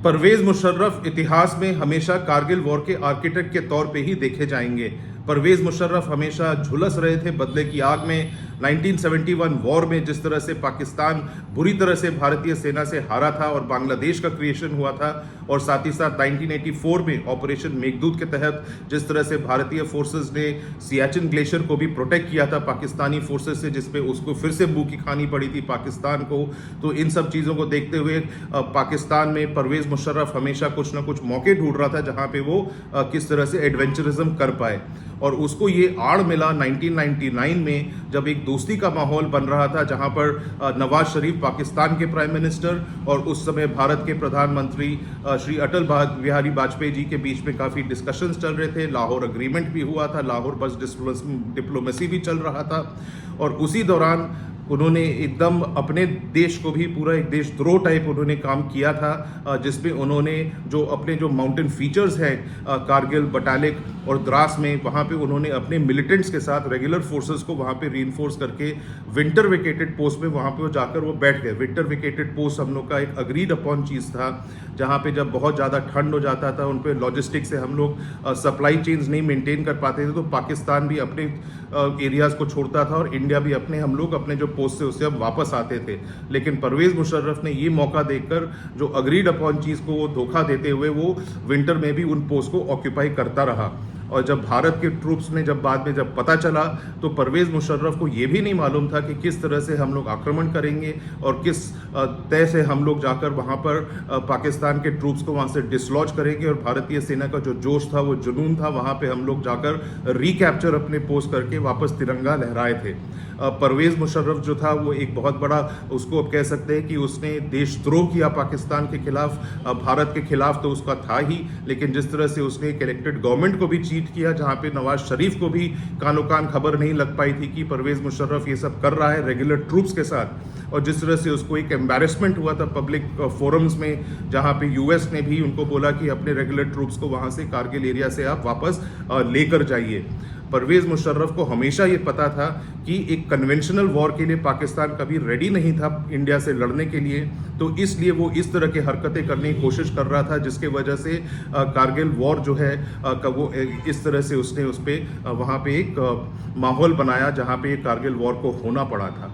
परवेज मुशर्रफ इतिहास में हमेशा कारगिल वॉर के आर्किटेक्ट के तौर पे ही देखे जाएंगे। परवेज मुशर्रफ हमेशा झुलस रहे थे बदले की आग में। 1971 वॉर में जिस तरह से पाकिस्तान बुरी तरह से भारतीय सेना से हारा था और बांग्लादेश का क्रिएशन हुआ था, और साथ ही साथ 1984 में ऑपरेशन मेघदूत के तहत जिस तरह से भारतीय फोर्सेस ने सियाचिन ग्लेशियर को भी प्रोटेक्ट किया था पाकिस्तानी फोर्सेस से, जिसपे उसको फिर से मुंह की खानी पड़ी थी पाकिस्तान को। तो इन सब चीज़ों को देखते हुए पाकिस्तान में परवेज मुशर्रफ हमेशा कुछ ना कुछ मौके ढूंढ रहा था जहां पे वो किस तरह से एडवेंचरिज्म कर पाए। और उसको ये आड़ मिला 1999 में, जब एक दोस्ती का माहौल बन रहा था जहां पर नवाज शरीफ पाकिस्तान के प्राइम मिनिस्टर और उस समय भारत के प्रधानमंत्री श्री अटल बिहारी वाजपेयी जी के बीच में काफ़ी डिस्कशंस चल रहे थे। लाहौर अग्रीमेंट भी हुआ था, लाहौर बस डिप्लोमेसी भी चल रहा था। और उसी दौरान उन्होंने एकदम अपने देश को भी पूरा एक देशद्रोह टाइप उन्होंने काम किया था, जिसमें उन्होंने जो अपने जो माउंटेन फीचर्स हैं कारगिल, बटालिक और द्रास में, वहाँ पे उन्होंने अपने मिलिटेंट्स के साथ रेगुलर फोर्सेस को वहाँ पे रीइंफोर्स करके विंटर वेकेटेड पोस्ट में वहाँ पे वो जाकर वो बैठ गए। विंटर वेकेटेड पोस्ट हम लोग का एक अग्रीड अपॉन चीज़ था, जहाँ पे जब बहुत ज़्यादा ठंड हो जाता था उन पे लॉजिस्टिक से हम लोग सप्लाई चेन्स नहीं मेंटेन कर पाते थे, तो पाकिस्तान भी अपने एरियाज़ को छोड़ता था और इंडिया भी हम लोग अपने जो पोस्ट से उससे अब वापस आते थे। लेकिन परवेज मुशर्रफ ने ये मौका देखकर जो अग्रीड अपॉन चीज़ को वो धोखा देते हुए वो विंटर में भी उन पोस्ट को ऑक्यूपाई करता रहा। और जब भारत के ट्रूप्स ने बाद में पता चला, तो परवेज मुशर्रफ को ये भी नहीं मालूम था कि किस तरह से हम लोग आक्रमण करेंगे और किस तय से हम लोग जाकर वहाँ पर पाकिस्तान के ट्रूप्स को वहाँ से डिसलॉज करेंगे। और भारतीय सेना का जो जोश था, वो जुनून था, वहाँ पे हम लोग जाकर रिकैप्चर अपने पोस्ट करके वापस तिरंगा लहराए थे। परवेज मुशर्रफ जो था वो एक बहुत बड़ा, उसको अब कह सकते हैं कि उसने देशद्रोह किया पाकिस्तान के खिलाफ, भारत के खिलाफ तो उसका था ही, लेकिन जिस तरह से उसने एक इलेक्टेड गवर्नमेंट को भी चीट किया, जहां पे नवाज शरीफ को भी कानो कान खबर नहीं लग पाई थी कि परवेज मुशर्रफ ये सब कर रहा है रेगुलर ट्रूप्स के साथ। और जिस तरह से उसको एक एम्बैरेसमेंट हुआ था पब्लिक फोरम्स में, जहां पे यूएस ने भी उनको बोला कि अपने रेगुलर ट्रूप्स को वहां से कारगिल एरिया से आप वापस लेकर जाइए। परवेज मुशर्रफ को हमेशा ये पता था कि एक कन्वेंशनल वॉर के लिए पाकिस्तान कभी रेडी नहीं था इंडिया से लड़ने के लिए, तो इसलिए वो इस तरह की हरकतें करने की कोशिश कर रहा था, जिसके वजह से कारगिल वॉर जो है वो इस तरह से उसने उस पर वहाँ पे एक माहौल बनाया जहाँ पे कारगिल वॉर को होना पड़ा था।